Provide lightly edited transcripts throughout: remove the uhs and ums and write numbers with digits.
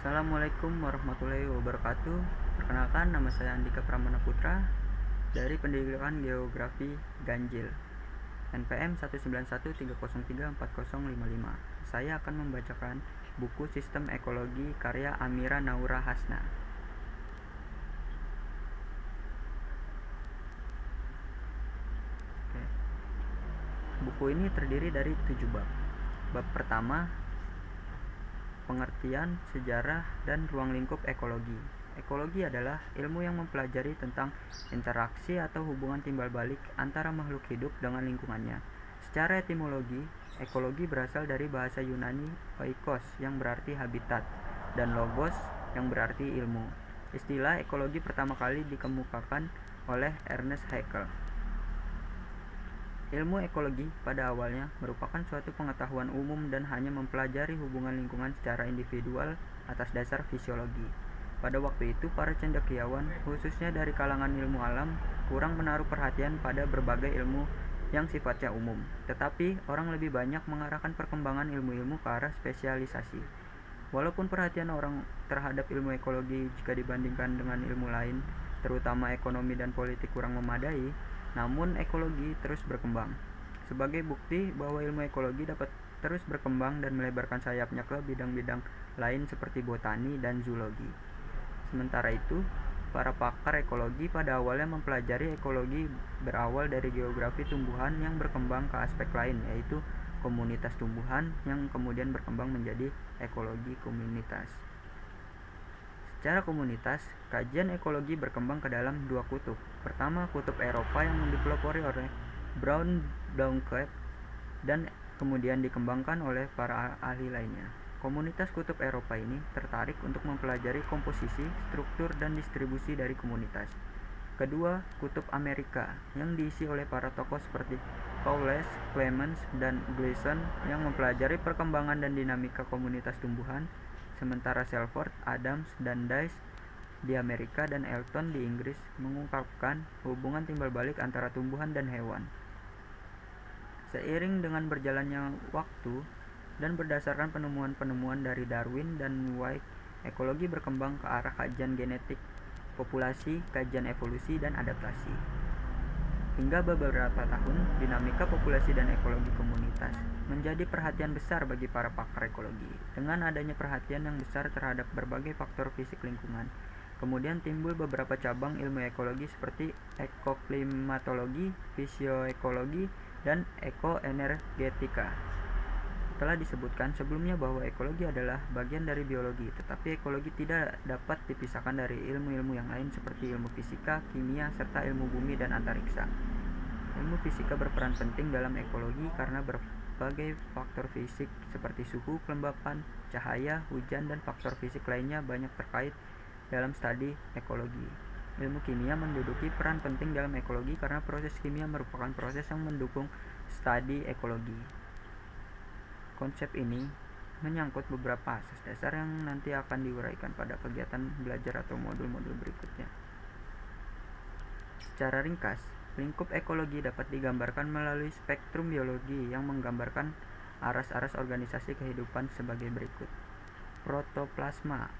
Assalamualaikum warahmatullahi wabarakatuh. Perkenalkan, nama saya Andika Pramana Putra dari Pendidikan Geografi Ganjil, NPM 19130340055. Saya akan membacakan buku Sistem Ekologi karya Amira Naura Hasna. Buku ini terdiri dari 7 bab. Bab pertama, pengertian, sejarah, dan ruang lingkup ekologi. Ekologi adalah ilmu yang mempelajari tentang interaksi atau hubungan timbal balik antara makhluk hidup dengan lingkungannya. Secara etimologi, ekologi berasal dari bahasa Yunani oikos yang berarti habitat dan logos yang berarti ilmu. Istilah ekologi pertama kali dikemukakan oleh Ernest Haeckel. Ilmu ekologi pada awalnya merupakan suatu pengetahuan umum dan hanya mempelajari hubungan lingkungan secara individual atas dasar fisiologi. Pada waktu itu, para cendekiawan, khususnya dari kalangan ilmu alam, kurang menaruh perhatian pada berbagai ilmu yang sifatnya umum. Tetapi, orang lebih banyak mengarahkan perkembangan ilmu-ilmu ke arah spesialisasi. Walaupun perhatian orang terhadap ilmu ekologi jika dibandingkan dengan ilmu lain, terutama ekonomi dan politik, kurang memadai, namun ekologi terus berkembang. Sebagai bukti bahwa ilmu ekologi dapat terus berkembang dan melebarkan sayapnya ke bidang-bidang lain seperti botani dan zoologi. Sementara itu, para pakar ekologi pada awalnya mempelajari ekologi berawal dari geografi tumbuhan yang berkembang ke aspek lain, yaitu komunitas tumbuhan yang kemudian berkembang menjadi ekologi komunitas. Secara komunitas, kajian ekologi berkembang ke dalam dua kutub. Pertama, kutub Eropa yang dipelopori oleh Brown Blanquet dan kemudian dikembangkan oleh para ahli lainnya. Komunitas kutub Eropa ini tertarik untuk mempelajari komposisi, struktur, dan distribusi dari komunitas. Kedua, kutub Amerika yang diisi oleh para tokoh seperti Fowles, Clemens, dan Gleason yang mempelajari perkembangan dan dinamika komunitas tumbuhan, sementara Selford, Adams, dan Dyce di Amerika dan Elton di Inggris mengungkapkan hubungan timbal balik antara tumbuhan dan hewan. Seiring dengan berjalannya waktu dan berdasarkan penemuan-penemuan dari Darwin dan White, ekologi berkembang ke arah kajian genetik populasi, kajian evolusi, dan adaptasi. Hingga beberapa tahun, dinamika populasi dan ekologi komunitas menjadi perhatian besar bagi para pakar ekologi. Dengan adanya perhatian yang besar terhadap berbagai faktor fisik lingkungan, kemudian timbul beberapa cabang ilmu ekologi seperti ekoklimatologi, fisioekologi, dan ekoenergetika. Telah disebutkan sebelumnya bahwa ekologi adalah bagian dari biologi, tetapi ekologi tidak dapat dipisahkan dari ilmu-ilmu yang lain seperti ilmu fisika, kimia, serta ilmu bumi dan antariksa. Ilmu fisika berperan penting dalam ekologi karena berbagai faktor fisik seperti suhu, kelembapan, cahaya, hujan, dan faktor fisik lainnya banyak terkait dalam studi ekologi. Ilmu kimia menduduki peran penting dalam ekologi karena proses kimia merupakan proses yang mendukung studi ekologi. Konsep ini menyangkut beberapa asas dasar yang nanti akan diuraikan pada kegiatan belajar atau modul-modul berikutnya. Secara ringkas, lingkup ekologi dapat digambarkan melalui spektrum biologi yang menggambarkan aras-aras organisasi kehidupan sebagai berikut. Protoplasma,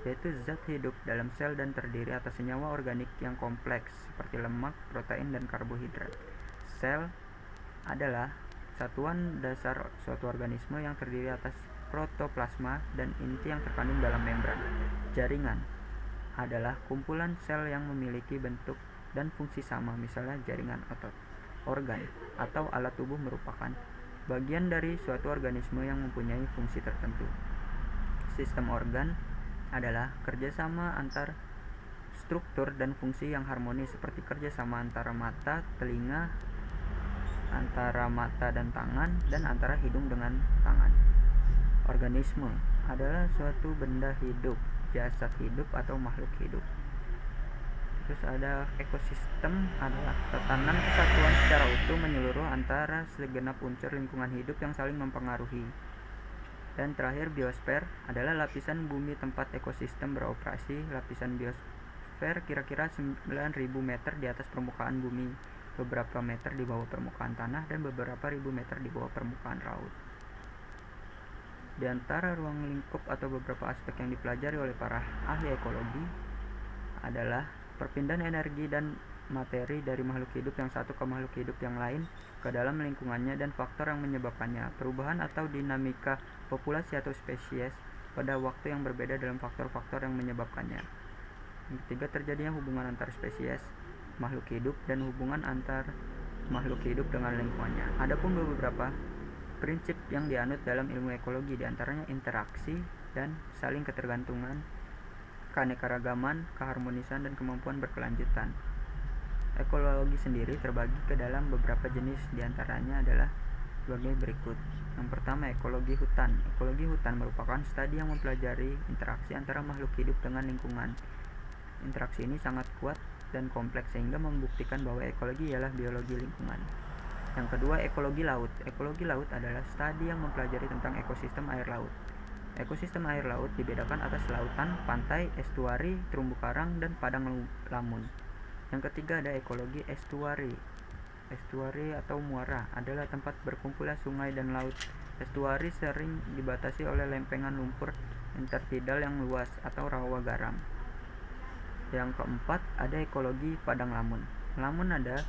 yaitu zat hidup dalam sel dan terdiri atas senyawa organik yang kompleks seperti lemak, protein, dan karbohidrat. Sel adalah satuan dasar suatu organisme yang terdiri atas protoplasma dan inti yang terkandung dalam membran. Jaringan adalah kumpulan sel yang memiliki bentuk dan fungsi sama, misalnya jaringan otot. Organ atau alat tubuh merupakan bagian dari suatu organisme yang mempunyai fungsi tertentu. Sistem organ adalah kerjasama antar struktur dan fungsi yang harmonis seperti kerjasama antara mata, telinga, antara mata dan tangan, dan antara hidung dengan tangan. Organisme adalah suatu benda hidup, jasad hidup atau makhluk hidup. Terus ada ekosistem adalah tatanan kesatuan secara utuh menyeluruh antara segenap unsur lingkungan hidup yang saling mempengaruhi. Dan terakhir, biosfer adalah lapisan bumi tempat ekosistem beroperasi. Lapisan biosfer kira-kira 9.000 meter di atas permukaan bumi, beberapa meter di bawah permukaan tanah, dan beberapa ribu meter di bawah permukaan laut. Di antara ruang lingkup atau beberapa aspek yang dipelajari oleh para ahli ekologi adalah perpindahan energi dan materi dari makhluk hidup yang satu ke makhluk hidup yang lain ke dalam lingkungannya dan faktor yang menyebabkannya, perubahan atau dinamika populasi atau spesies pada waktu yang berbeda dalam faktor-faktor yang menyebabkannya. Yang ketiga, terjadinya hubungan antar spesies makhluk hidup dan hubungan antar makhluk hidup dengan lingkungannya. Adapun beberapa prinsip yang dianut dalam ilmu ekologi, diantaranya interaksi dan saling ketergantungan, keanekaragaman, keharmonisan, dan kemampuan berkelanjutan. Ekologi sendiri terbagi ke dalam beberapa jenis, diantaranya adalah sebagai berikut. Yang pertama, ekologi hutan. Ekologi hutan merupakan studi yang mempelajari interaksi antara makhluk hidup dengan lingkungan. Interaksi ini sangat kuat dan kompleks sehingga membuktikan bahwa ekologi ialah biologi lingkungan. Yang kedua, ekologi laut. Ekologi laut adalah studi yang mempelajari tentang ekosistem air laut. Ekosistem air laut dibedakan atas lautan, pantai, estuari, terumbu karang, dan padang lamun. Yang ketiga ada ekologi estuari. Estuari atau muara adalah tempat berkumpulnya sungai dan laut. Estuari sering dibatasi oleh lempengan lumpur intertidal yang luas atau rawa garam. Yang keempat ada ekologi padang lamun. Lamun ada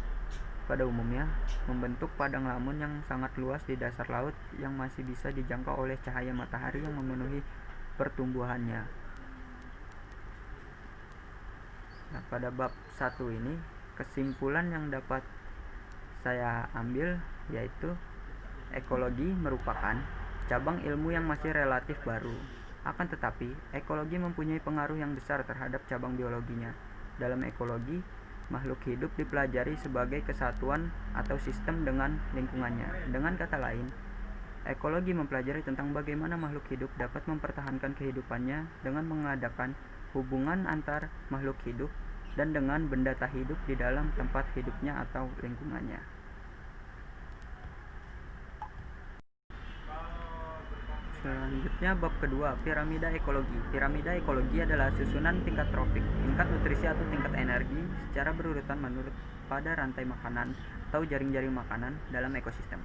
pada umumnya membentuk padang lamun yang sangat luas di dasar laut yang masih bisa dijangkau oleh cahaya matahari yang memenuhi pertumbuhannya. Nah, pada bab 1 ini kesimpulan yang dapat saya ambil yaitu ekologi merupakan cabang ilmu yang masih relatif baru. Akan tetapi, ekologi mempunyai pengaruh yang besar terhadap cabang biologinya. Dalam ekologi, makhluk hidup dipelajari sebagai kesatuan atau sistem dengan lingkungannya. Dengan kata lain, ekologi mempelajari tentang bagaimana makhluk hidup dapat mempertahankan kehidupannya dengan mengadakan hubungan antar makhluk hidup dan dengan benda tak hidup di dalam tempat hidupnya atau lingkungannya. Selanjutnya bab kedua, piramida ekologi. Piramida ekologi adalah susunan tingkat trofik, tingkat nutrisi atau tingkat energi secara berurutan menurut pada rantai makanan atau jaring-jaring makanan dalam ekosistem.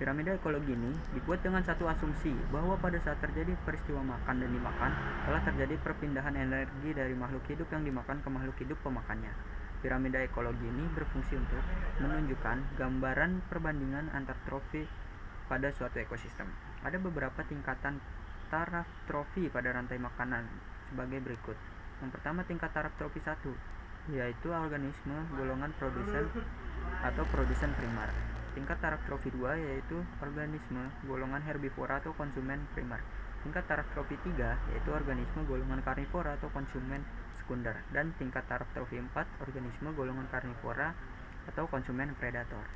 Piramida ekologi ini dibuat dengan satu asumsi bahwa pada saat terjadi peristiwa makan dan dimakan, telah terjadi perpindahan energi dari makhluk hidup yang dimakan ke makhluk hidup pemakannya. Piramida ekologi ini berfungsi untuk menunjukkan gambaran perbandingan antar trofi pada suatu ekosistem. Ada beberapa tingkatan taraf trofi pada rantai makanan sebagai berikut. Yang pertama, tingkat taraf trofi 1, yaitu organisme golongan produsen atau produsen primer. Tingkat taraf trofi 2 yaitu organisme golongan herbivora atau konsumen primer. Tingkat taraf trofi 3 yaitu organisme golongan karnivora atau konsumen sekunder. Dan tingkat taraf trofi 4 organisme golongan karnivora atau konsumen predator.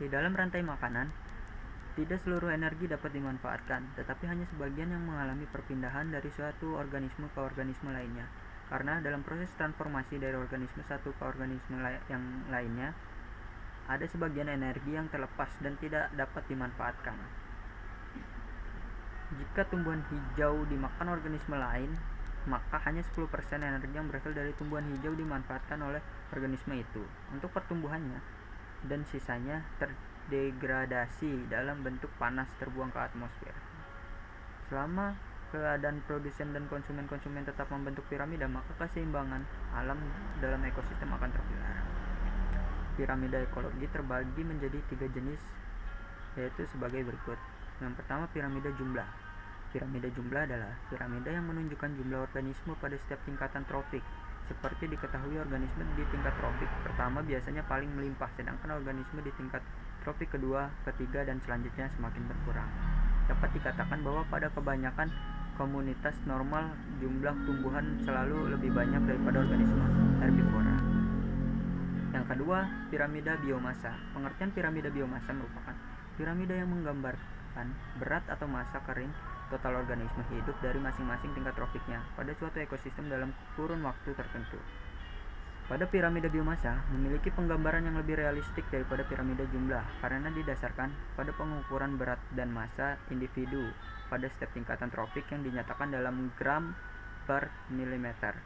Di dalam rantai makanan, tidak seluruh energi dapat dimanfaatkan, tetapi hanya sebagian yang mengalami perpindahan dari suatu organisme ke organisme lainnya. Karena dalam proses transformasi dari organisme satu ke organisme yang lainnya, ada sebagian energi yang terlepas dan tidak dapat dimanfaatkan. Jika tumbuhan hijau dimakan organisme lain, maka hanya 10% energi yang berasal dari tumbuhan hijau dimanfaatkan oleh organisme itu untuk pertumbuhannya, dan sisanya terdegradasi dalam bentuk panas terbuang ke atmosfer. Selama keadaan produsen dan konsumen tetap membentuk piramida, maka keseimbangan alam dalam ekosistem akan terpelihara. Piramida ekologi terbagi menjadi 3 jenis, yaitu sebagai berikut. Yang pertama, piramida jumlah. Piramida jumlah adalah piramida yang menunjukkan jumlah organisme pada setiap tingkatan trofik. Seperti diketahui, organisme di tingkat tropik pertama biasanya paling melimpah, sedangkan organisme di tingkat tropik kedua, ketiga, dan selanjutnya semakin berkurang. Dapat dikatakan bahwa pada kebanyakan komunitas normal, jumlah tumbuhan selalu lebih banyak daripada organisme herbivora. Yang kedua, piramida biomasa. Pengertian piramida biomasa merupakan piramida yang menggambarkan berat atau massa kering total organisme hidup dari masing-masing tingkat trofiknya pada suatu ekosistem dalam kurun waktu tertentu. Pada piramida biomasa memiliki penggambaran yang lebih realistik daripada piramida jumlah karena didasarkan pada pengukuran berat dan massa individu pada setiap tingkatan trofik yang dinyatakan dalam gram per milimeter.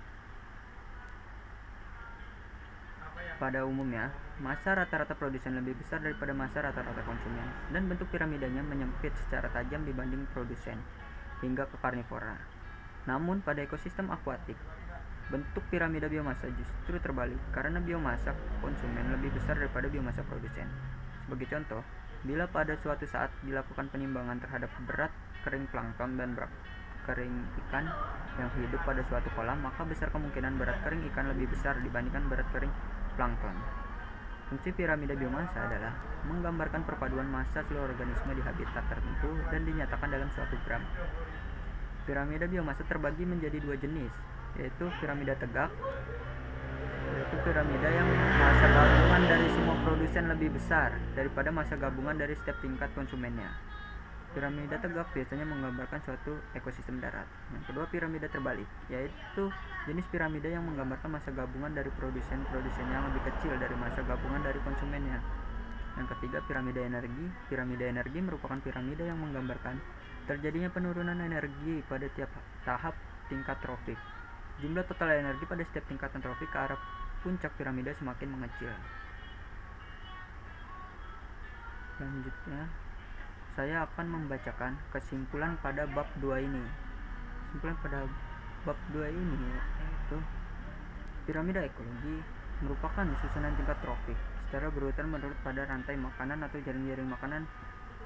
Pada umumnya, massa rata-rata produsen lebih besar daripada massa rata-rata konsumen, dan bentuk piramidanya menyempit secara tajam dibanding produsen, hingga ke karnivora. Namun, pada ekosistem akuatik, bentuk piramida biomassa justru terbalik, karena biomassa konsumen lebih besar daripada biomassa produsen. Sebagai contoh, bila pada suatu saat dilakukan penimbangan terhadap berat kering plankton dan berat kering ikan yang hidup pada suatu kolam, maka besar kemungkinan berat kering ikan lebih besar dibandingkan berat kering plankton. Fungsi piramida biomassa adalah menggambarkan perpaduan massa seluruh organisme di habitat tertentu dan dinyatakan dalam suatu gram. Piramida biomassa terbagi menjadi dua jenis, yaitu piramida tegak, yaitu piramida yang massa gabungan dari semua produsen lebih besar daripada massa gabungan dari setiap tingkat konsumennya. Piramida tegak biasanya menggambarkan suatu ekosistem darat. Yang kedua, piramida terbalik, yaitu jenis piramida yang menggambarkan massa gabungan dari produsen-produsen yang lebih kecil dari massa gabungan dari konsumennya. Yang ketiga, piramida energi. Piramida energi merupakan piramida yang menggambarkan terjadinya penurunan energi pada tiap tahap tingkat trofik. Jumlah total energi pada setiap tingkatan trofik ke arah puncak piramida semakin mengecil. Selanjutnya, saya akan membacakan kesimpulan pada bab 2 ini. Kesimpulan pada bab 2 ini yaitu piramida ekologi merupakan susunan tingkat trofik secara berurutan menurut pada rantai makanan atau jaring-jaring makanan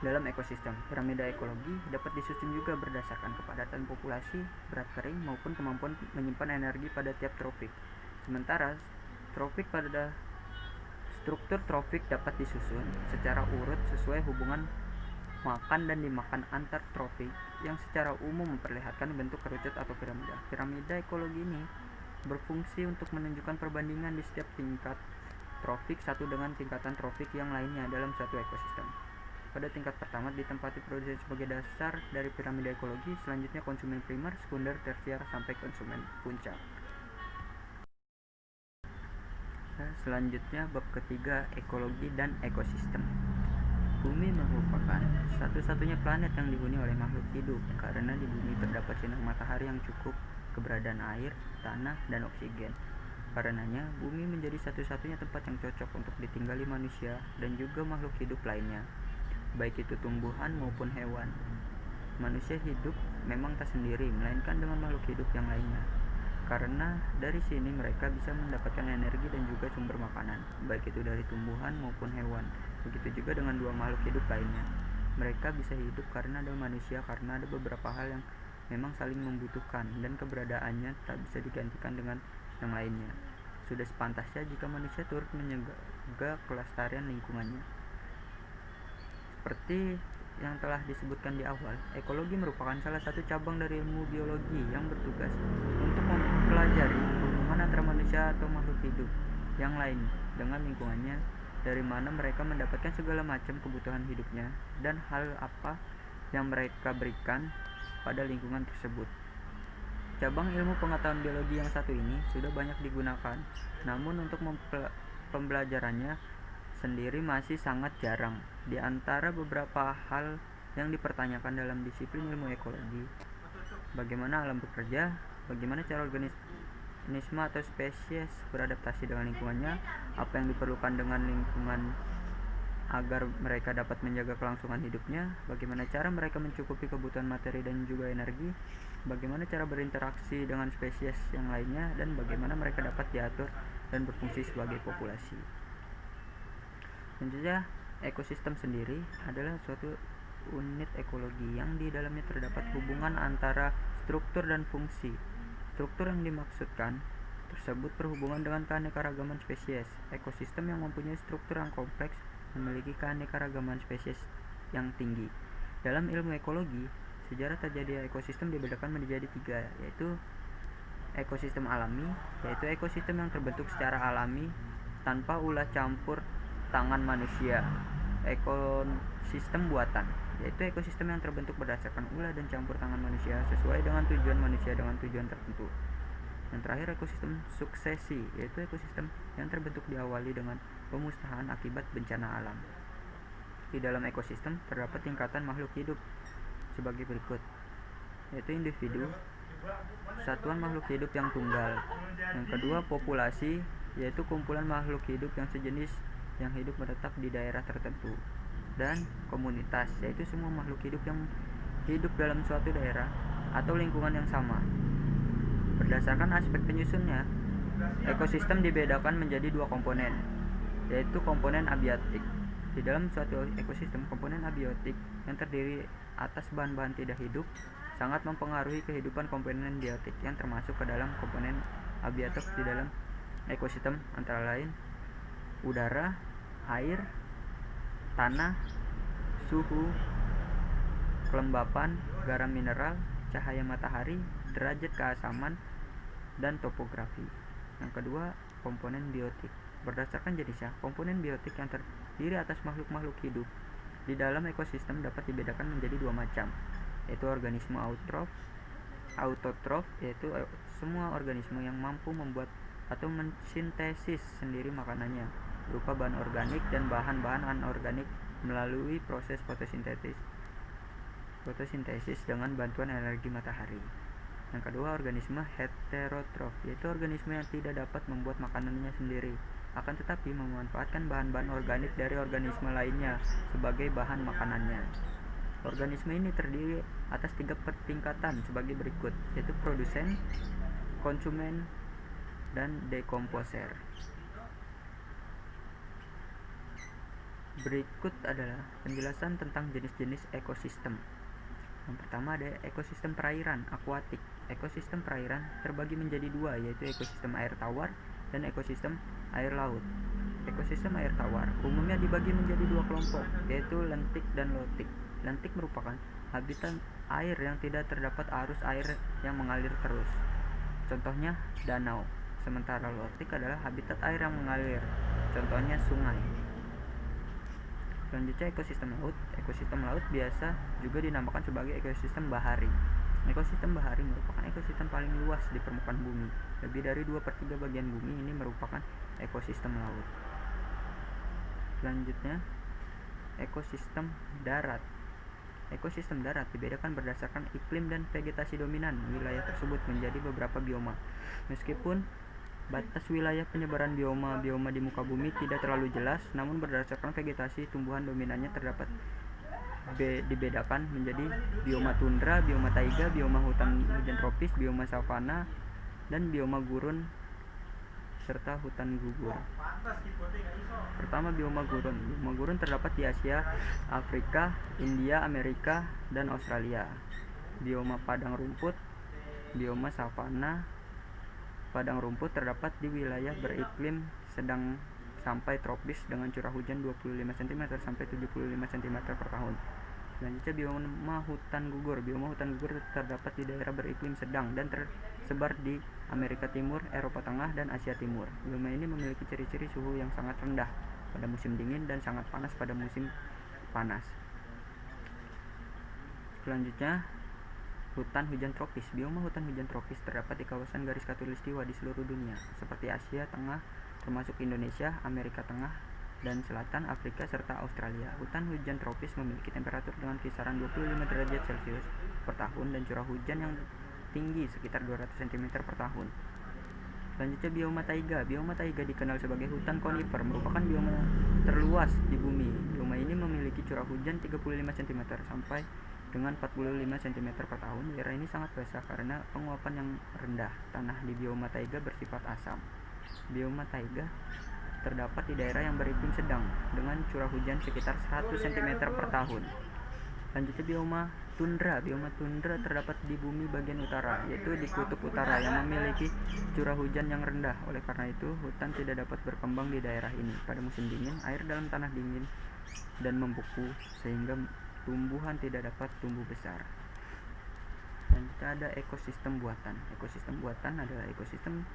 dalam ekosistem. Piramida ekologi dapat disusun juga berdasarkan kepadatan populasi, berat kering, maupun kemampuan menyimpan energi pada tiap trofik. Sementara struktur trofik dapat disusun secara urut sesuai hubungan makan dan dimakan antar trofik yang secara umum memperlihatkan bentuk kerucut atau piramida. Piramida ekologi ini berfungsi untuk menunjukkan perbandingan di setiap tingkat trofik satu dengan tingkatan trofik yang lainnya dalam suatu ekosistem. Pada tingkat pertama ditempati produsen sebagai dasar dari piramida ekologi, selanjutnya konsumen primer, sekunder, tersier, sampai konsumen puncak. Selanjutnya bab ketiga, ekologi dan ekosistem. Bumi merupakan satu-satunya planet yang dihuni oleh makhluk hidup karena di bumi terdapat sinar matahari yang cukup, keberadaan air, tanah, dan oksigen. Karenanya, bumi menjadi satu-satunya tempat yang cocok untuk ditinggali manusia dan juga makhluk hidup lainnya, baik itu tumbuhan maupun hewan. Manusia hidup memang tak sendiri, melainkan dengan makhluk hidup yang lainnya. Karena dari sini mereka bisa mendapatkan energi dan juga sumber makanan, baik itu dari tumbuhan maupun hewan. Begitu juga dengan dua makhluk hidup lainnya. Mereka bisa hidup karena ada manusia, karena ada beberapa hal yang memang saling membutuhkan dan keberadaannya tak bisa digantikan dengan yang lainnya. Sudah sepantasnya jika manusia turut menjaga kelestarian lingkungannya. Seperti yang telah disebutkan di awal, ekologi merupakan salah satu cabang dari ilmu biologi yang bertugas untuk mempelajari hubungan antara manusia atau makhluk hidup yang lain dengan lingkungannya, dari mana mereka mendapatkan segala macam kebutuhan hidupnya dan hal apa yang mereka berikan pada lingkungan tersebut. Cabang ilmu pengetahuan biologi yang satu ini sudah banyak digunakan, namun untuk pembelajarannya sendiri masih sangat jarang. Di antara beberapa hal yang dipertanyakan dalam disiplin ilmu ekologi, bagaimana alam bekerja, bagaimana cara organisme atau spesies beradaptasi dengan lingkungannya, apa yang diperlukan dengan lingkungan agar mereka dapat menjaga kelangsungan hidupnya, bagaimana cara mereka mencukupi kebutuhan materi dan juga energi, bagaimana cara berinteraksi dengan spesies yang lainnya, dan bagaimana mereka dapat diatur dan berfungsi sebagai populasi. Tentunya ekosistem sendiri adalah suatu unit ekologi yang di dalamnya terdapat hubungan antara struktur dan fungsi. Struktur yang dimaksudkan tersebut berhubungan dengan keanekaragaman spesies. Ekosistem yang mempunyai struktur yang kompleks memiliki keanekaragaman spesies yang tinggi. Dalam ilmu ekologi, sejarah terjadi ekosistem dibedakan menjadi tiga, yaitu ekosistem alami, yaitu ekosistem yang terbentuk secara alami tanpa ulah campur tangan manusia. Ekosistem buatan, yaitu ekosistem yang terbentuk berdasarkan ulah dan campur tangan manusia sesuai dengan tujuan manusia dengan tujuan tertentu. Yang terakhir, ekosistem suksesi, yaitu ekosistem yang terbentuk diawali dengan pemusnahan akibat bencana alam. Di dalam ekosistem terdapat tingkatan makhluk hidup sebagai berikut, yaitu individu, satuan makhluk hidup yang tunggal. Yang kedua, populasi, yaitu kumpulan makhluk hidup yang sejenis yang hidup menetap di daerah tertentu. Dan komunitas, yaitu semua makhluk hidup yang hidup dalam suatu daerah atau lingkungan yang sama. Berdasarkan aspek penyusunnya, ekosistem dibedakan menjadi dua komponen, yaitu komponen abiotik. Di dalam suatu ekosistem, komponen abiotik yang terdiri atas bahan-bahan tidak hidup sangat mempengaruhi kehidupan komponen biotik yang termasuk ke dalam komponen abiotik di dalam ekosistem, antara lain udara, air, tanah, suhu, kelembapan, garam mineral, cahaya matahari, derajat keasaman, dan topografi. Yang kedua, komponen biotik. Berdasarkan jenisnya, komponen biotik yang terdiri atas makhluk-makhluk hidup di dalam ekosistem dapat dibedakan menjadi dua macam, yaitu organisme autotrof, yaitu semua organisme yang mampu membuat atau mensintesis sendiri makanannya berupa bahan organik dan bahan-bahan anorganik melalui proses fotosintesis dengan bantuan energi matahari. Yang kedua, organisme heterotrof, yaitu organisme yang tidak dapat membuat makanannya sendiri, akan tetapi memanfaatkan bahan-bahan organik dari organisme lainnya sebagai bahan makanannya. Organisme ini terdiri atas 3 tingkatan sebagai berikut, yaitu produsen, konsumen, dan dekomposer. Berikut adalah penjelasan tentang jenis-jenis ekosistem. Yang pertama ada ekosistem perairan akuatik. Ekosistem perairan terbagi menjadi dua, yaitu ekosistem air tawar dan ekosistem air laut. Ekosistem air tawar umumnya dibagi menjadi dua kelompok, yaitu lentik dan lotik. Lentik merupakan habitat air yang tidak terdapat arus air yang mengalir terus, contohnya danau. Sementara lotik adalah habitat air yang mengalir, contohnya sungai. Selanjutnya ekosistem laut. Ekosistem laut biasa juga dinamakan sebagai ekosistem bahari. Ekosistem bahari merupakan ekosistem paling luas di permukaan bumi. Lebih dari 2/3 bagian bumi ini merupakan ekosistem laut. Selanjutnya, ekosistem darat. Ekosistem darat dibedakan berdasarkan iklim dan vegetasi dominan wilayah tersebut menjadi beberapa bioma. Meskipun batas wilayah penyebaran bioma di muka bumi tidak terlalu jelas, namun berdasarkan vegetasi tumbuhan dominannya terdapat dibedakan menjadi bioma tundra, bioma taiga, bioma hutan hujan tropis, bioma savana, dan bioma gurun serta hutan gugur. Pertama, bioma gurun. Bioma gurun terdapat di Asia, Afrika, India, Amerika, dan Australia. Bioma padang rumput. Bioma savana. Padang rumput terdapat di wilayah beriklim sedang sampai tropis dengan curah hujan 25 cm sampai 75 cm per tahun. Selanjutnya, bioma hutan gugur. Bioma hutan gugur terdapat di daerah beriklim sedang dan tersebar di Amerika Timur, Eropa Tengah, dan Asia Timur. Bioma ini memiliki ciri-ciri suhu yang sangat rendah pada musim dingin dan sangat panas pada musim panas. Selanjutnya, hutan hujan tropis. Bioma hutan hujan tropis terdapat di kawasan garis khatulistiwa di seluruh dunia, seperti Asia Tengah, termasuk Indonesia, Amerika Tengah dan Selatan, Afrika, serta Australia. Hutan hujan tropis memiliki temperatur dengan kisaran 25 derajat Celcius per tahun dan curah hujan yang tinggi sekitar 200 cm per tahun. Selanjutnya, bioma taiga. Bioma taiga dikenal sebagai hutan konifer, merupakan bioma terluas di bumi. Bioma ini memiliki curah hujan 35 cm sampai dengan 45 cm per tahun. Daerah ini sangat basah karena penguapan yang rendah. Tanah di bioma taiga bersifat asam. Bioma taiga terdapat di daerah yang beriklim sedang dengan curah hujan sekitar 100 cm per tahun. Selanjutnya, bioma tundra. Bioma tundra terdapat di bumi bagian utara, yaitu di kutub utara yang memiliki curah hujan yang rendah. Oleh karena itu, hutan tidak dapat berkembang di daerah ini. Pada musim dingin, air dalam tanah dingin dan membeku sehingga tumbuhan tidak dapat tumbuh besar. Dan kita ada ekosistem buatan. Ekosistem buatan adalah ekosistem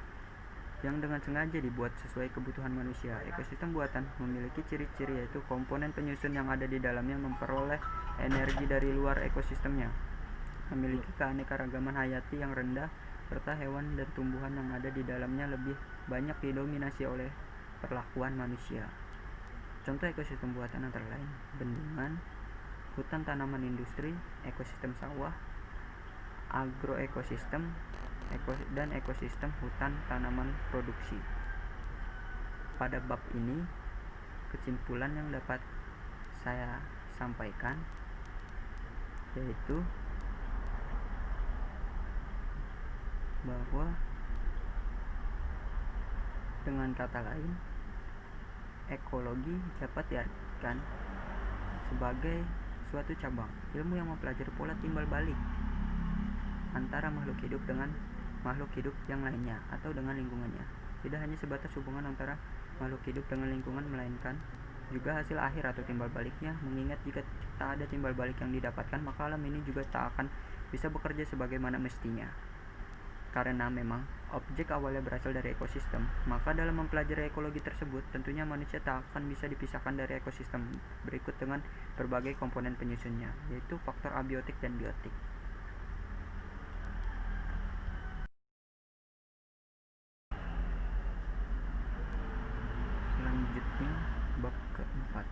yang dengan sengaja dibuat sesuai kebutuhan manusia. Ekosistem buatan memiliki ciri-ciri, yaitu komponen penyusun yang ada di dalamnya memperoleh energi dari luar ekosistemnya, memiliki keanekaragaman hayati yang rendah, serta hewan dan tumbuhan yang ada di dalamnya lebih banyak didominasi oleh perlakuan manusia. Contoh ekosistem buatan antara lain bendungan, hutan tanaman industri, ekosistem sawah, agroekosistem, dan ekosistem hutan tanaman produksi. Pada bab ini, kesimpulan yang dapat saya sampaikan yaitu bahwa dengan kata lain, ekologi dapat diartikan sebagai suatu cabang ilmu yang mempelajari pola timbal balik antara makhluk hidup dengan makhluk hidup yang lainnya atau dengan lingkungannya. Tidak hanya sebatas hubungan antara makhluk hidup dengan lingkungan, melainkan juga hasil akhir atau timbal baliknya, mengingat jika tak ada timbal balik yang didapatkan, maka alam ini juga tak akan bisa bekerja sebagaimana mestinya. Karena memang objek awalnya berasal dari ekosistem, maka dalam mempelajari ekologi tersebut, tentunya manusia tak akan bisa dipisahkan dari ekosistem berikut dengan berbagai komponen penyusunnya, yaitu faktor abiotik dan biotik. Selanjutnya, bab keempat,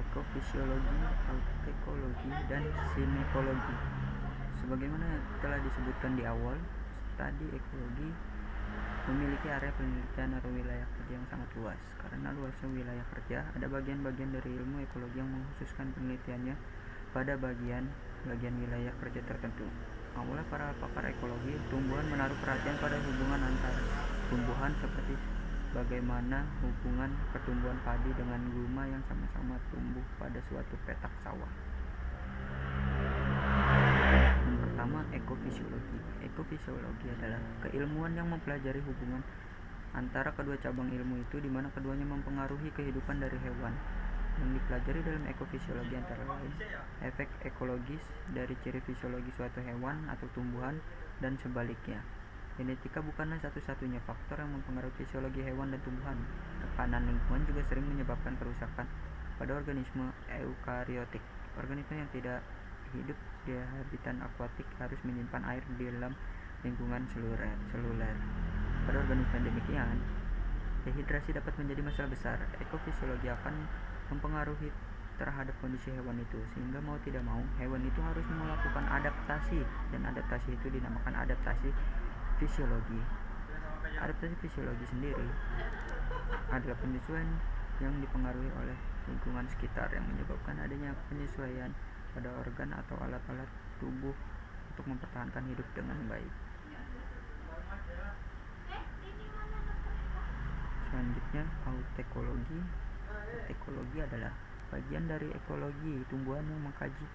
ekofisiologi, autekologi, dan sinekologi. Sebagaimana telah disebutkan di awal, studi ekologi memiliki area penelitian atau wilayah kerja yang sangat luas. Karena luasnya wilayah kerja, ada bagian-bagian dari ilmu ekologi yang mengkhususkan penelitiannya pada bagian wilayah kerja tertentu. Awalnya para pakar ekologi tumbuhan menaruh perhatian pada hubungan antar tumbuhan, seperti bagaimana hubungan pertumbuhan padi dengan gulma yang sama-sama tumbuh pada suatu petak sawah. Yang pertama, ekofisiologi. Ekofisiologi adalah keilmuan yang mempelajari hubungan antara kedua cabang ilmu itu, di mana keduanya mempengaruhi kehidupan dari hewan. Yang dipelajari dalam ekofisiologi antara lain efek ekologis dari ciri fisiologi suatu hewan atau tumbuhan, dan sebaliknya. Genetika bukanlah satu-satunya faktor yang mempengaruhi fisiologi hewan dan tumbuhan. Tekanan lingkungan juga sering menyebabkan kerusakan pada organisme eukariotik. Organisme yang tidak hidup di habitat akuatik harus menyimpan air di dalam lingkungan seluler. Pada organisme demikian, dehidrasi dapat menjadi masalah besar. Ekofisiologi akan mempengaruhi terhadap kondisi hewan itu, sehingga mau tidak mau hewan itu harus melakukan adaptasi, dan adaptasi itu dinamakan adaptasi fisiologi. Adaptasi fisiologi sendiri adalah penyesuaian yang dipengaruhi oleh lingkungan sekitar yang menyebabkan adanya penyesuaian pada organ atau alat-alat tubuh untuk mempertahankan hidup dengan baik. Selanjutnya, autekologi. Autekologi adalah bagian dari ekologi tumbuhan yang mengkaji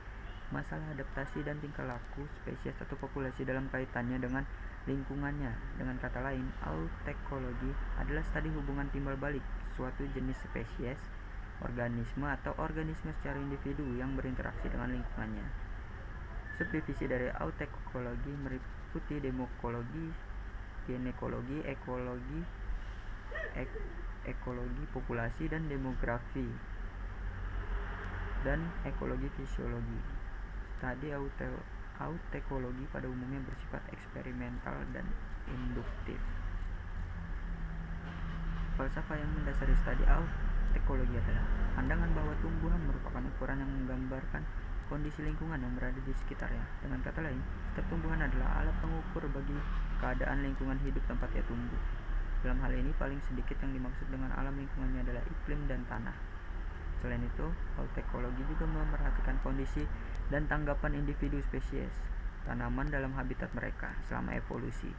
masalah adaptasi dan tingkah laku spesies atau populasi dalam kaitannya dengan lingkungannya. Dengan kata lain, autekologi adalah studi hubungan timbal balik suatu jenis spesies, organisme atau organisme secara individu yang berinteraksi dengan lingkungannya. Subdivisi dari autekologi meliputi demokologi, genekologi, ekologi populasi dan demografi, dan ekologi fisiologi. Studi autekologi pada umumnya bersifat eksperimental dan induktif. Falsafah yang mendasari studi autekologi adalah pandangan bahwa tumbuhan merupakan ukuran yang menggambarkan kondisi lingkungan yang berada di sekitarnya. Dengan kata lain, setiap tumbuhan adalah alat pengukur bagi keadaan lingkungan hidup tempat ia tumbuh. Dalam hal ini, paling sedikit yang dimaksud dengan alam lingkungannya adalah iklim dan tanah. Selain itu, autekologi juga memperhatikan kondisi dan tanggapan individu spesies tanaman dalam habitat mereka selama evolusi.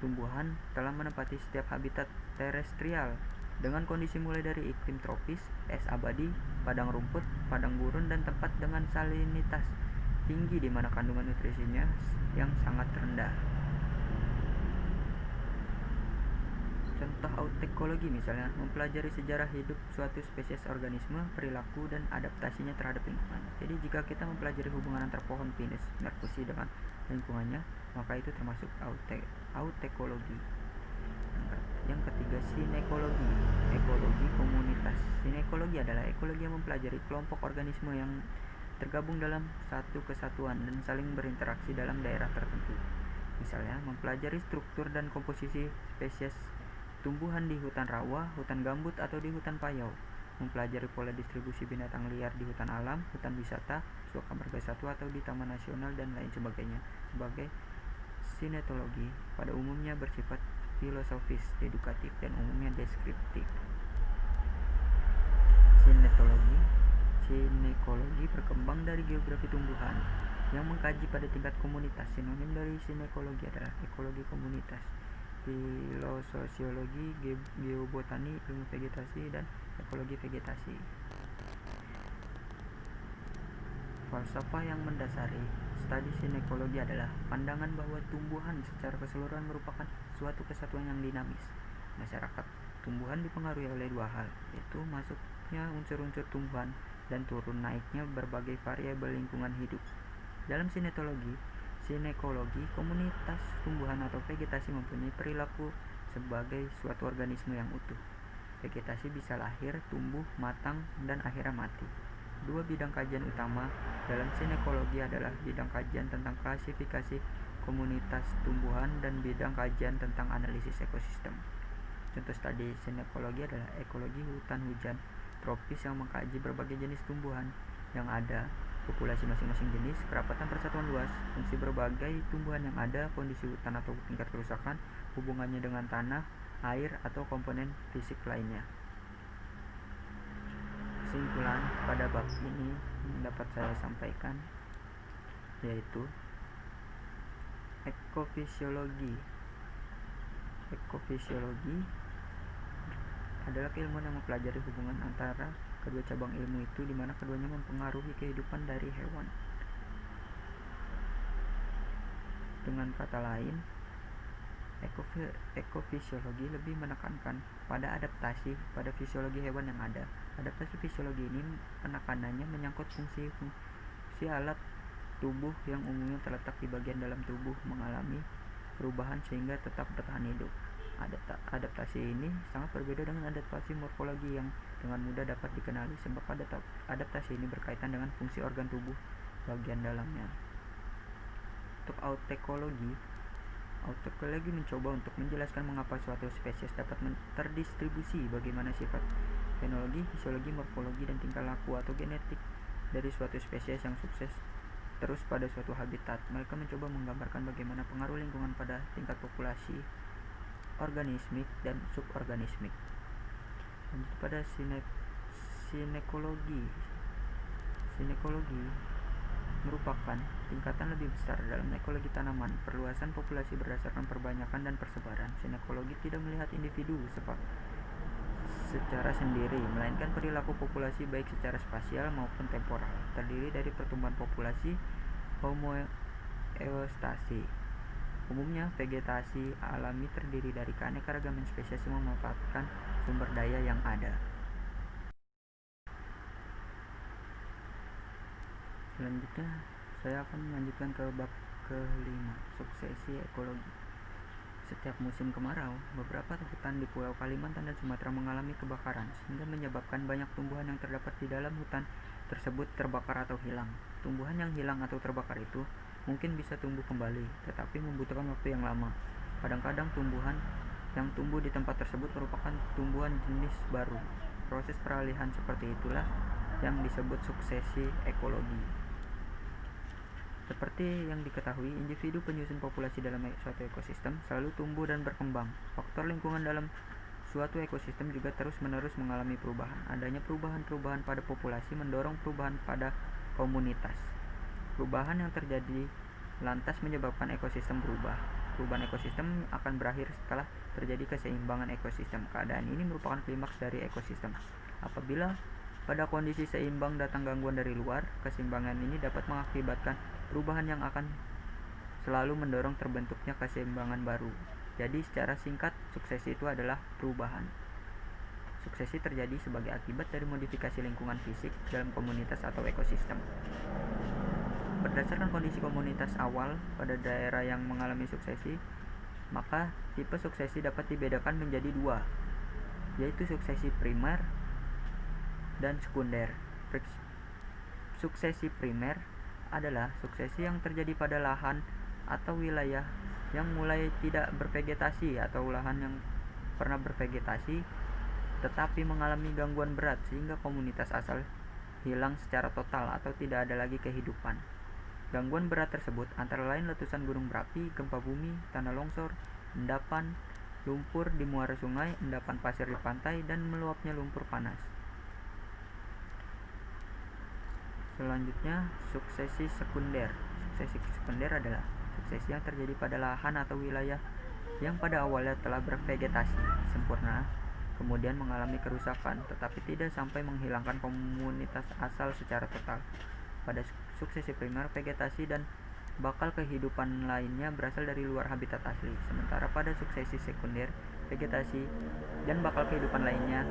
Tumbuhan telah menempati setiap habitat terestrial dengan kondisi mulai dari iklim tropis, es abadi, padang rumput, padang gurun, dan tempat dengan salinitas tinggi di mana kandungan nutrisinya yang sangat rendah. Contoh autekologi misalnya mempelajari sejarah hidup suatu spesies organisme, perilaku, dan adaptasinya terhadap lingkungan. Jadi jika kita mempelajari hubungan antar pohon pinus merkusi dengan lingkungannya, maka itu termasuk autekologi. Yang ketiga, sinekologi, ekologi komunitas. Sinekologi adalah ekologi yang mempelajari kelompok organisme yang tergabung dalam satu kesatuan dan saling berinteraksi dalam daerah tertentu. Misalnya, mempelajari struktur dan komposisi spesies tumbuhan di hutan rawa, hutan gambut, atau di hutan payau. Mempelajari pola distribusi binatang liar di hutan alam, hutan wisata, suaka marga satwa, atau di taman nasional, dan lain sebagainya. Sebagai sinetologi pada umumnya bersifat filosofis, edukatif, dan umumnya deskriptif. Sinetologi. Sinekologi berkembang dari geografi tumbuhan yang mengkaji pada tingkat komunitas. Sinonim dari sinekologi adalah ekologi komunitas, filososiologi, geobotani, ilmu vegetasi, dan ekologi vegetasi. Falsafah yang mendasari studi sinekologi adalah pandangan bahwa tumbuhan secara keseluruhan merupakan suatu kesatuan yang dinamis. Masyarakat tumbuhan dipengaruhi oleh dua hal, yaitu masuknya unsur-unsur tumbuhan dan turun naiknya berbagai variabel lingkungan hidup. Dalam sinekologi, komunitas tumbuhan atau vegetasi mempunyai perilaku sebagai suatu organisme yang utuh. Vegetasi bisa lahir, tumbuh, matang, dan akhirnya mati. Dua bidang kajian utama dalam sinekologi adalah bidang kajian tentang klasifikasi komunitas tumbuhan dan bidang kajian tentang analisis ekosistem. Contoh studi sinekologi adalah ekologi hutan hujan tropis yang mengkaji berbagai jenis tumbuhan yang ada, populasi masing-masing jenis, kerapatan persatuan luas, fungsi berbagai tumbuhan yang ada, kondisi hutan atau tingkat kerusakan, hubungannya dengan tanah, air, atau komponen fisik lainnya. Kesimpulan pada bab ini yang dapat saya sampaikan yaitu ekofisiologi. Ekofisiologi adalah keilmuan yang mempelajari hubungan antara kedua cabang ilmu itu, di mana keduanya mempengaruhi kehidupan dari hewan. Dengan kata lain, ekofisiologi lebih menekankan pada adaptasi pada fisiologi hewan yang ada. Adaptasi fisiologi ini penekanannya menyangkut fungsi alat tubuh yang umumnya terletak di bagian dalam tubuh mengalami perubahan sehingga tetap bertahan hidup. Adaptasi ini sangat berbeda dengan adaptasi morfologi yang dengan mudah dapat dikenali, sebab adaptasi ini berkaitan dengan fungsi organ tubuh bagian dalamnya. Untuk autekologi mencoba untuk menjelaskan mengapa suatu spesies dapat terdistribusi, bagaimana sifat fenologi, fisiologi, morfologi, dan tingkah laku atau genetik dari suatu spesies yang sukses terus pada suatu habitat. Mereka mencoba menggambarkan bagaimana pengaruh lingkungan pada tingkat populasi organismik dan suborganismik. Lanjut pada sinekologi. Sinekologi merupakan tingkatan lebih besar dalam ekologi tanaman, perluasan populasi berdasarkan perbanyakan dan persebaran. Sinekologi tidak melihat individu secara sendiri, melainkan perilaku populasi baik secara spasial maupun temporal. Terdiri dari pertumbuhan populasi homoeostasi. Umumnya, vegetasi alami terdiri dari keanekaragaman spesies yang memanfaatkan sumber daya yang ada. Selanjutnya, saya akan melanjutkan ke bab kelima, suksesi ekologi. Setiap musim kemarau, beberapa hutan di Pulau Kalimantan dan Sumatera mengalami kebakaran, sehingga menyebabkan banyak tumbuhan yang terdapat di dalam hutan tersebut terbakar atau hilang. Tumbuhan yang hilang atau terbakar itu mungkin bisa tumbuh kembali, tetapi membutuhkan waktu yang lama. Kadang-kadang tumbuhan yang tumbuh di tempat tersebut merupakan tumbuhan jenis baru. Proses peralihan seperti itulah yang disebut suksesi ekologi. Seperti yang diketahui, individu penyusun populasi dalam suatu ekosistem selalu tumbuh dan berkembang. Faktor lingkungan dalam suatu ekosistem juga terus-menerus mengalami perubahan. Adanya perubahan-perubahan pada populasi mendorong perubahan pada komunitas. Perubahan yang terjadi lantas menyebabkan ekosistem berubah. Perubahan ekosistem akan berakhir setelah terjadi keseimbangan ekosistem. Keadaan ini merupakan klimaks dari ekosistem. Apabila pada kondisi seimbang datang gangguan dari luar, keseimbangan ini dapat mengakibatkan perubahan yang akan selalu mendorong terbentuknya keseimbangan baru. Jadi secara singkat, suksesi itu adalah perubahan. Suksesi terjadi sebagai akibat dari modifikasi lingkungan fisik dalam komunitas atau ekosistem. Berdasarkan kondisi komunitas awal pada daerah yang mengalami suksesi, maka tipe suksesi dapat dibedakan menjadi dua, yaitu suksesi primer dan sekunder. Suksesi primer adalah suksesi yang terjadi pada lahan atau wilayah yang mulai tidak bervegetasi atau lahan yang pernah bervegetasi tetapi mengalami gangguan berat sehingga komunitas asal hilang secara total atau tidak ada lagi kehidupan. Gangguan berat tersebut antara lain letusan gunung berapi, gempa bumi, tanah longsor, endapan lumpur di muara sungai, endapan pasir di pantai, dan meluapnya lumpur panas. Selanjutnya, suksesi sekunder. Suksesi sekunder adalah suksesi yang terjadi pada lahan atau wilayah yang pada awalnya telah bervegetasi sempurna, kemudian mengalami kerusakan, tetapi tidak sampai menghilangkan komunitas asal secara total. Pada suksesi primer, vegetasi dan bakal kehidupan lainnya berasal dari luar habitat asli, sementara pada suksesi sekunder, vegetasi dan bakal kehidupan lainnya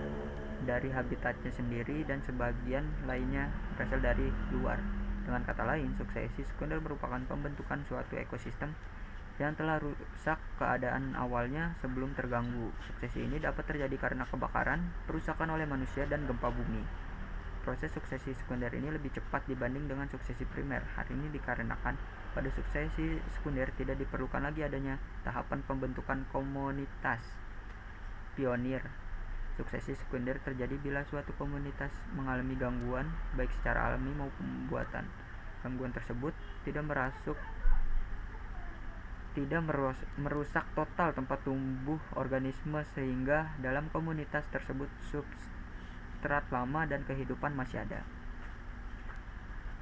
dari habitatnya sendiri dan sebagian lainnya berasal dari luar. Dengan kata lain, suksesi sekunder merupakan pembentukan suatu ekosistem yang telah rusak keadaan awalnya sebelum terganggu. Suksesi ini dapat terjadi karena kebakaran, perusakan oleh manusia, dan gempa bumi. Proses suksesi sekunder ini lebih cepat dibanding dengan suksesi primer. Hal ini dikarenakan pada suksesi sekunder tidak diperlukan lagi adanya tahapan pembentukan komunitas pionir. Suksesi sekunder terjadi bila suatu komunitas mengalami gangguan, baik secara alami maupun buatan. Gangguan tersebut tidak merusak total tempat tumbuh organisme, sehingga dalam komunitas tersebut substrat lama dan kehidupan masih ada.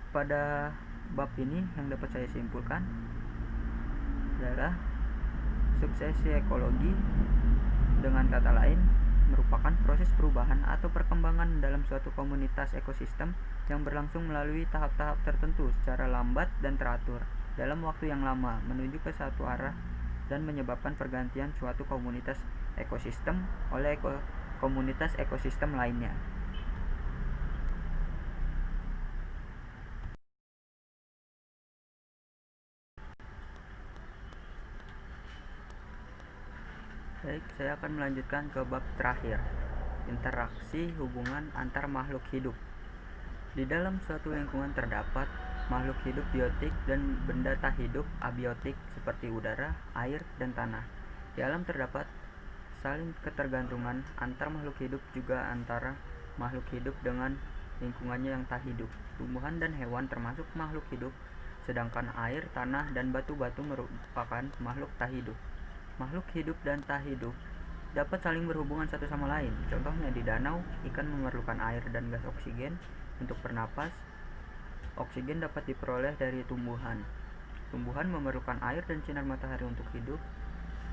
Pada bab ini yang dapat saya simpulkan adalah suksesi ekologi, dengan kata lain, merupakan proses perubahan atau perkembangan dalam suatu komunitas ekosistem yang berlangsung melalui tahap-tahap tertentu secara lambat dan teratur dalam waktu yang lama menuju ke satu arah dan menyebabkan pergantian suatu komunitas ekosistem oleh komunitas ekosistem lainnya. Baik, saya akan melanjutkan ke bab terakhir, interaksi hubungan antar makhluk hidup. Di dalam suatu lingkungan terdapat makhluk hidup biotik dan benda tak hidup abiotik seperti udara, air, dan tanah. Di alam terdapat saling ketergantungan antar makhluk hidup, juga antara makhluk hidup dengan lingkungannya yang tak hidup. Tumbuhan dan hewan termasuk makhluk hidup, sedangkan air, tanah, dan batu-batu merupakan makhluk tak hidup. Makhluk hidup dan tak hidup dapat saling berhubungan satu sama lain. Contohnya di danau, ikan memerlukan air dan gas oksigen untuk bernapas. Oksigen dapat diperoleh dari tumbuhan. Tumbuhan memerlukan air dan sinar matahari untuk hidup.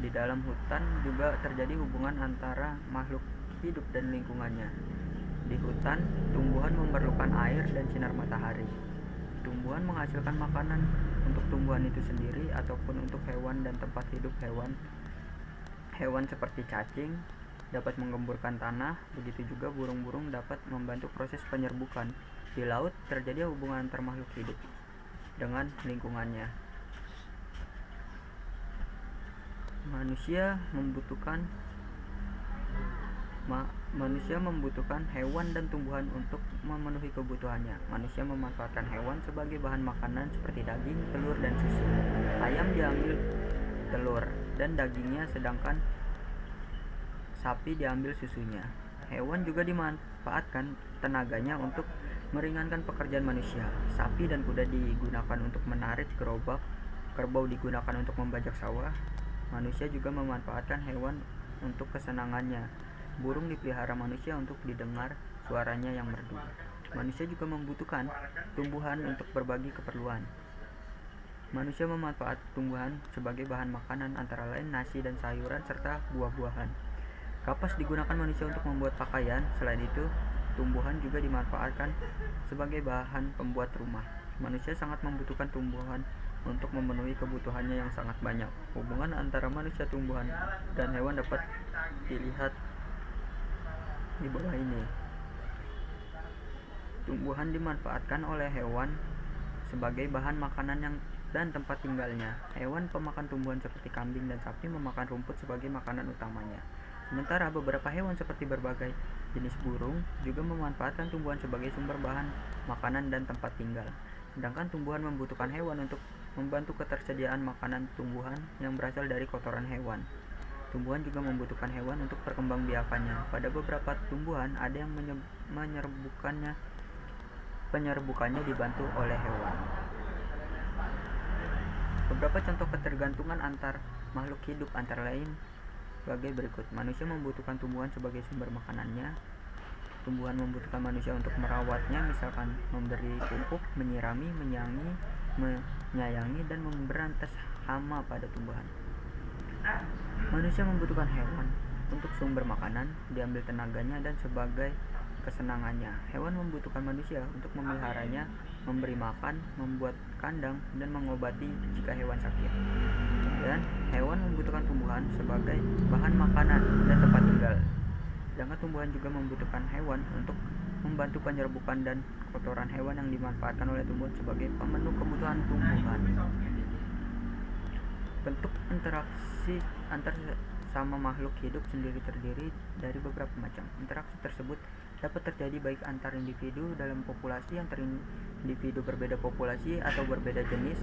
Di dalam hutan juga terjadi hubungan antara makhluk hidup dan lingkungannya. Di hutan, tumbuhan memerlukan air dan sinar matahari. Tumbuhan menghasilkan makanan untuk tumbuhan itu sendiri ataupun untuk hewan dan tempat hidup hewan. Hewan seperti cacing dapat menggemburkan tanah, begitu juga burung-burung dapat membantu proses penyerbukan. Di laut terjadi hubungan antar makhluk hidup dengan lingkungannya. Manusia membutuhkan hewan dan tumbuhan untuk memenuhi kebutuhannya. Manusia memanfaatkan hewan sebagai bahan makanan seperti daging, telur, dan susu. Ayam diambil telur dan dagingnya, sedangkan sapi diambil susunya. Hewan juga dimanfaatkan tenaganya untuk meringankan pekerjaan manusia. Sapi dan kuda digunakan untuk menarik gerobak, kerbau digunakan untuk membajak sawah. Manusia juga memanfaatkan hewan untuk kesenangannya. Burung dipelihara manusia untuk didengar suaranya yang merdu. Manusia juga membutuhkan tumbuhan untuk berbagi keperluan. Manusia memanfaatkan tumbuhan sebagai bahan makanan, antara lain nasi dan sayuran serta buah-buahan. Kapas digunakan manusia untuk membuat pakaian. Selain itu, tumbuhan juga dimanfaatkan sebagai bahan pembuat rumah. Manusia sangat membutuhkan tumbuhan untuk memenuhi kebutuhannya yang sangat banyak. Hubungan antara manusia, tumbuhan, dan hewan dapat dilihat di bawah ini. Tumbuhan dimanfaatkan oleh hewan sebagai bahan makanan dan tempat tinggalnya. Hewan pemakan tumbuhan seperti kambing dan sapi memakan rumput sebagai makanan utamanya. Sementara beberapa hewan seperti berbagai jenis burung juga memanfaatkan tumbuhan sebagai sumber bahan makanan dan tempat tinggal. Sedangkan tumbuhan membutuhkan hewan untuk membantu ketersediaan makanan tumbuhan yang berasal dari kotoran hewan. Tumbuhan juga membutuhkan hewan untuk perkembangbiakannya. Pada beberapa tumbuhan ada yang penyerbukannya dibantu oleh hewan. Beberapa contoh ketergantungan antar makhluk hidup antara lain sebagai berikut. Manusia membutuhkan tumbuhan sebagai sumber makanannya. Tumbuhan membutuhkan manusia untuk merawatnya, misalkan memberi pupuk, menyirami, menyayangi, dan memberantas hama pada tumbuhan. Manusia membutuhkan hewan untuk sumber makanan, diambil tenaganya, dan sebagai kesenangannya. Hewan membutuhkan manusia untuk memeliharanya, memberi makan, membuat kandang, dan mengobati jika hewan sakit. Dan hewan membutuhkan tumbuhan sebagai bahan makanan dan tempat tinggal. Sedangkan tumbuhan juga membutuhkan hewan untuk membantu penyerbukan dan kotoran hewan yang dimanfaatkan oleh tumbuhan sebagai pemenuh kebutuhan tumbuhan. Bentuk interaksi antar sama makhluk hidup sendiri terdiri dari beberapa macam. Interaksi tersebut dapat terjadi baik antar individu dalam populasi, antar individu berbeda populasi, atau berbeda jenis.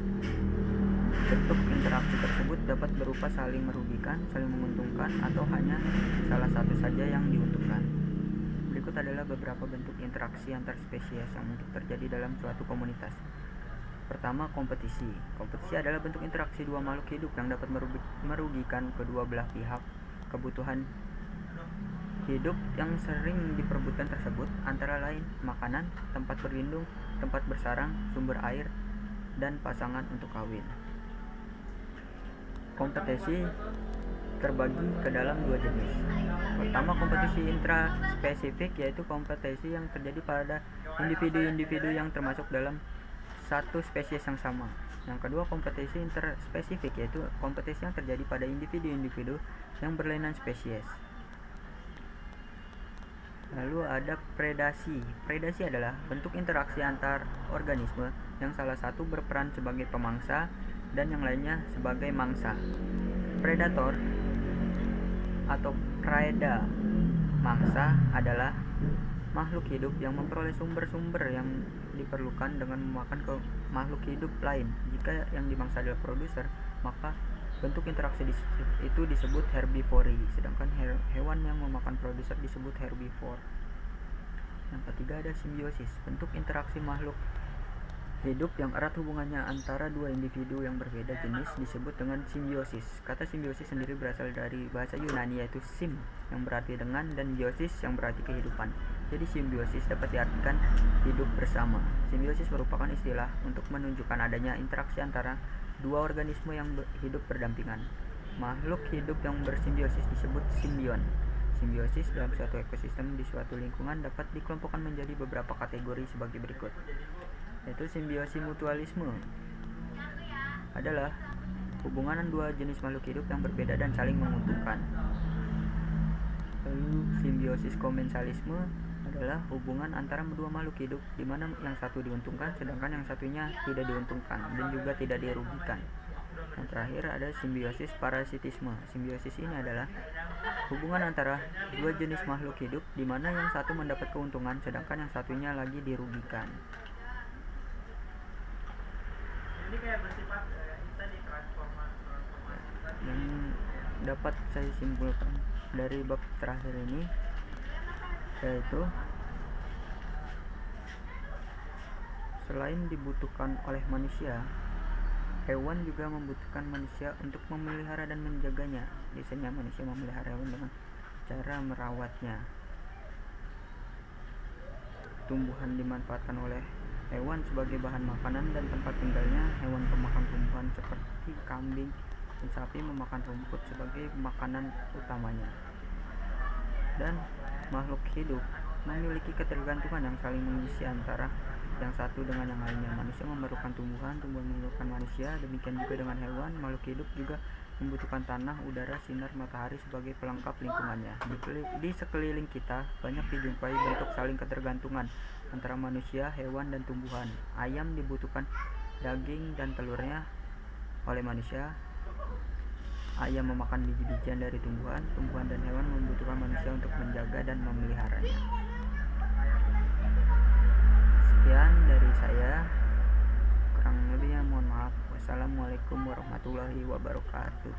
Bentuk interaksi tersebut dapat berupa saling merugikan, saling menguntungkan, atau hanya salah satu saja yang diuntungkan. Berikut adalah beberapa bentuk interaksi antar spesies yang mungkin terjadi dalam suatu komunitas. Pertama, kompetisi. Kompetisi adalah bentuk interaksi dua makhluk hidup yang dapat merugikan kedua belah pihak. Kebutuhan hidup yang sering diperebutkan tersebut antara lain makanan, tempat berlindung, tempat bersarang, sumber air, dan pasangan untuk kawin. Kompetisi terbagi ke dalam dua jenis. Pertama, kompetisi intraspesifik, yaitu kompetisi yang terjadi pada individu-individu yang termasuk dalam satu spesies yang sama. Yang kedua, kompetisi interspesifik, yaitu kompetisi yang terjadi pada individu-individu yang berlainan spesies. Lalu ada predasi. Predasi adalah bentuk interaksi antar organisme yang salah satu berperan sebagai pemangsa dan yang lainnya sebagai mangsa. Predator atau praeda mangsa adalah makhluk hidup yang memperoleh sumber-sumber yang diperlukan dengan memakan ke makhluk hidup lain. Jika yang dimangsa adalah produser, maka bentuk interaksi itu disebut herbivori, sedangkan hewan yang memakan produser disebut herbivore. Yang ketiga ada simbiosis, bentuk interaksi makhluk hidup yang erat hubungannya antara dua individu yang berbeda jenis disebut dengan simbiosis. Kata simbiosis sendiri berasal dari bahasa Yunani, yaitu sim yang berarti dengan dan biosis yang berarti kehidupan. Jadi simbiosis dapat diartikan hidup bersama. Simbiosis merupakan istilah untuk menunjukkan adanya interaksi antara dua organisme yang hidup berdampingan. Makhluk hidup yang bersimbiosis disebut simbion. Simbiosis dalam suatu ekosistem di suatu lingkungan dapat dikelompokkan menjadi beberapa kategori sebagai berikut, yaitu simbiosis mutualisme adalah hubungan dua jenis makhluk hidup yang berbeda dan saling menguntungkan. Lalu simbiosis komensalisme adalah hubungan antara dua makhluk hidup di mana yang satu diuntungkan sedangkan yang satunya tidak diuntungkan dan juga tidak dirugikan. Yang terakhir ada simbiosis parasitisme. Simbiosis ini adalah hubungan antara dua jenis makhluk hidup di mana yang satu mendapat keuntungan sedangkan yang satunya lagi dirugikan. Yang dapat saya simpulkan dari bab terakhir ini yaitu selain dibutuhkan oleh manusia, hewan juga membutuhkan manusia untuk memelihara dan menjaganya. Biasanya manusia memelihara hewan dengan cara merawatnya. Tumbuhan dimanfaatkan oleh hewan sebagai bahan makanan dan tempat tinggalnya. Hewan pemakan tumbuhan seperti kambing dan sapi memakan rumput sebagai makanan utamanya. Dan makhluk hidup memiliki ketergantungan yang saling mengisi antara yang satu dengan yang lainnya. Manusia memerlukan tumbuhan, tumbuhan memerlukan manusia. Demikian juga dengan hewan. Makhluk hidup juga membutuhkan tanah, udara, sinar matahari sebagai pelengkap lingkungannya. Di sekeliling kita banyak dijumpai bentuk saling ketergantungan antara manusia, hewan, dan tumbuhan. Ayam dibutuhkan daging dan telurnya oleh manusia. Ayam memakan biji-bijian dari tumbuhan. Tumbuhan dan hewan membutuhkan manusia untuk menjaga dan memeliharanya. Sekian dari saya, kurang lebihnya mohon maaf. Wassalamualaikum warahmatullahi wabarakatuh.